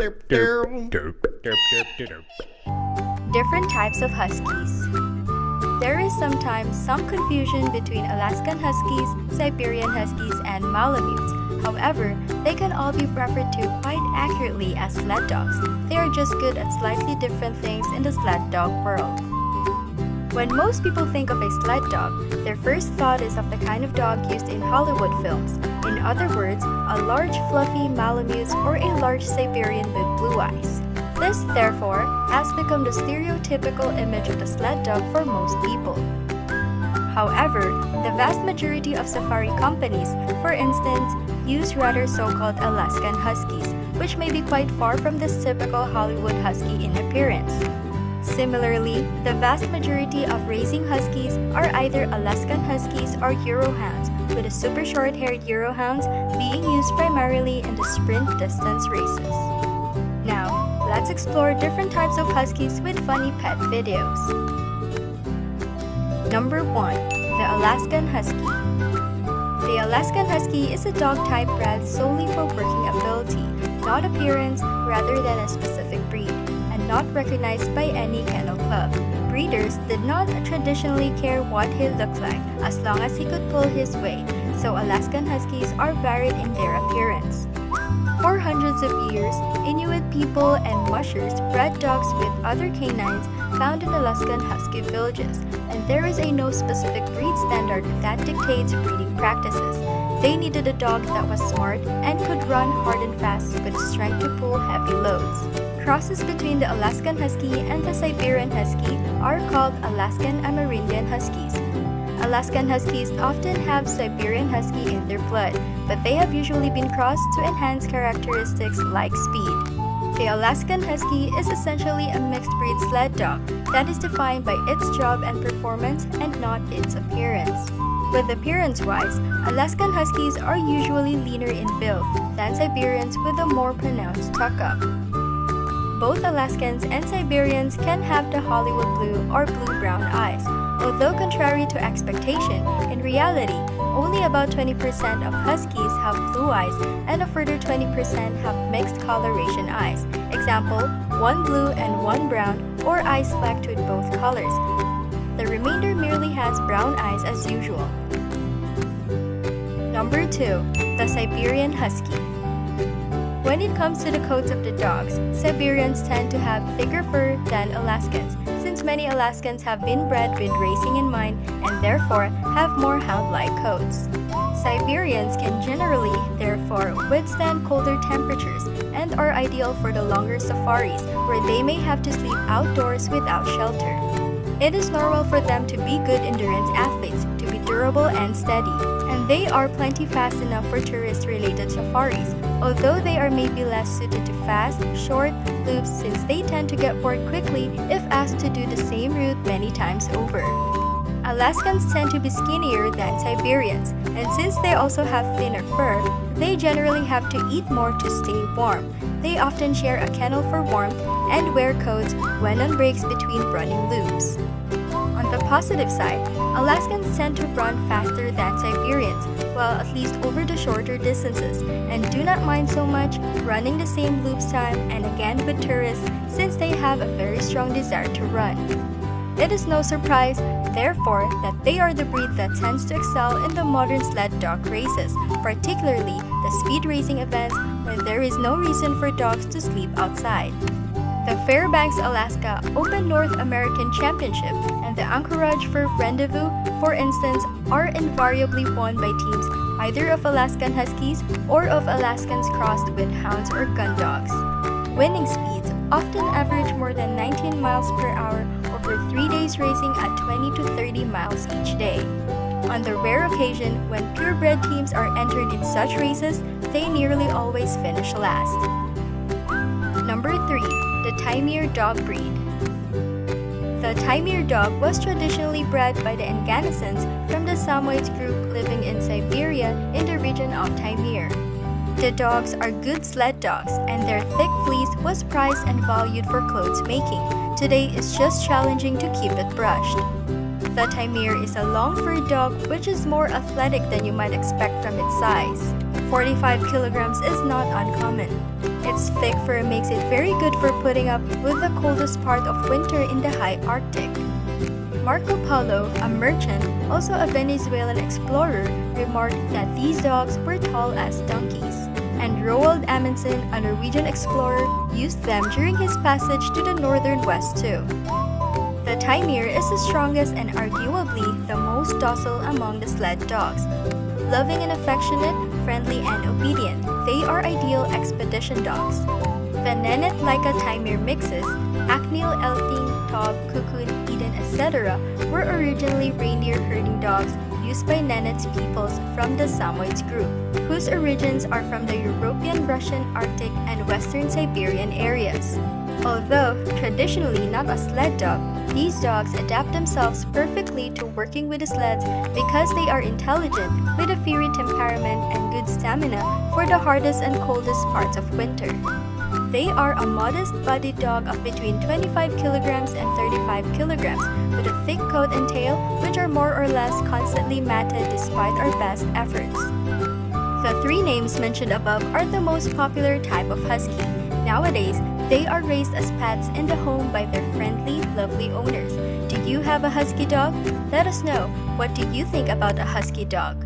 Different types of Huskies. There is sometimes some confusion between Alaskan Huskies, Siberian Huskies, and Malamutes. However, they can all be referred to quite accurately as sled dogs. They are just good at slightly different things in the sled dog world. When most people think of a sled dog, their first thought is of the kind of dog used in Hollywood films. In other words, a large fluffy Malamute or a large Siberian with blue eyes. This, therefore, has become the stereotypical image of the sled dog for most people. However, the vast majority of safari companies, for instance, use rather so-called Alaskan Huskies, which may be quite far from this typical Hollywood Husky in appearance. Similarly, the vast majority of racing Huskies are either Alaskan Huskies or Eurohounds, with the super short-haired Eurohounds being used primarily in the sprint distance races. Now, let's explore different types of Huskies with funny pet videos. Number 1. The Alaskan Husky. The Alaskan Husky is a dog type bred solely for working ability, not appearance, rather than a specific breed, and not recognized by any kennel club. Breeders did not traditionally care what he looked like as long as he could pull his weight, so Alaskan Huskies are varied in their appearance. For hundreds of years, Inuit people and mushers bred dogs with other canines found in Alaskan Husky villages, and there is no specific breed standard that dictates breeding practices. They needed a dog that was smart and could run hard and fast with strength to pull heavy loads. Crosses between the Alaskan Husky and the Siberian Husky are called Alaskan Amerindian Huskies. Alaskan Huskies often have Siberian Husky in their blood, but they have usually been crossed to enhance characteristics like speed. The Alaskan Husky is essentially a mixed-breed sled dog that is defined by its job and performance and not its appearance. With appearance-wise, Alaskan Huskies are usually leaner in build than Siberians with a more pronounced tuck-up. Both Alaskans and Siberians can have the Hollywood blue or blue-brown eyes. Although contrary to expectation, in reality, only about 20% of Huskies have blue eyes and a further 20% have mixed coloration eyes. Example, one blue and one brown, or eyes flecked with both colors. The remainder merely has brown eyes as usual. Number 2. The Siberian Husky. When it comes to the coats of the dogs, Siberians tend to have thicker fur than Alaskans, since many Alaskans have been bred with racing in mind and therefore have more hound-like coats. Siberians can generally, therefore, withstand colder temperatures and are ideal for the longer safaris where they may have to sleep outdoors without shelter. It is normal for them to be good endurance athletes, to be durable and steady, and they are plenty fast enough for tourist-related safaris, although they are maybe less suited to fast, short loops since they tend to get bored quickly if asked to do the same route many times over. Alaskans tend to be skinnier than Siberians, and since they also have thinner fur, they generally have to eat more to stay warm. They often share a kennel for warmth and wear coats when on breaks between running loops. On the positive side, Alaskans tend to run faster than Siberians, well at least over the shorter distances, and do not mind so much running the same loops time and again with tourists since they have a very strong desire to run. It is no surprise, therefore, that they are the breed that tends to excel in the modern sled dog races, particularly the speed racing events where there is no reason for dogs to sleep outside. The Fairbanks, Alaska Open North American Championship and the Anchorage Fur Rendezvous, for instance, are invariably won by teams either of Alaskan Huskies or of Alaskans crossed with hounds or gun dogs. Winning speeds often average more than 19 miles per hour over 3 days racing at 20 to 30 miles each day. On the rare occasion when purebred teams are entered in such races, they nearly always finish last. Number 3. The Taimyr dog breed. The Taimyr dog was traditionally bred by the Nganesans from the Samoyed group living in Siberia in the region of Taimyr. The dogs are good sled dogs, and their thick fleece was prized and valued for clothes making. Today it's just challenging to keep it brushed. The Taimyr is a long-furred dog which is more athletic than you might expect from its size. 45 kilograms is not uncommon. Its thick fur makes it very good for putting up with the coldest part of winter in the high Arctic. Marco Polo, a merchant, also a Venezuelan explorer, remarked that these dogs were tall as donkeys. And Roald Amundsen, a Norwegian explorer, used them during his passage to the northern west too. The Taimyr is the strongest and arguably the most docile among the sled dogs. Loving and affectionate, friendly and obedient, they are ideal expedition dogs. The Nennet-Laika Taimyr mixes, Aknil, Elting, Tob, Kukun, Eden, etc. were originally reindeer herding dogs used by Nenets peoples from the Samoyeds group, whose origins are from the European, Russian, Arctic, and Western Siberian areas. Although traditionally not a sled dog, these dogs adapt themselves perfectly to working with the sleds because they are intelligent, with a fiery temperament and good stamina for the hardest and coldest parts of winter. They are a modest-bodied dog of between 25 kilograms and 35 kilograms, with a thick coat and tail which are more or less constantly matted despite our best efforts. The three names mentioned above are the most popular type of husky. Nowadays, they are raised as pets in the home by their friendly, lovely owners. Do you have a husky dog? Let us know. What do you think about a husky dog?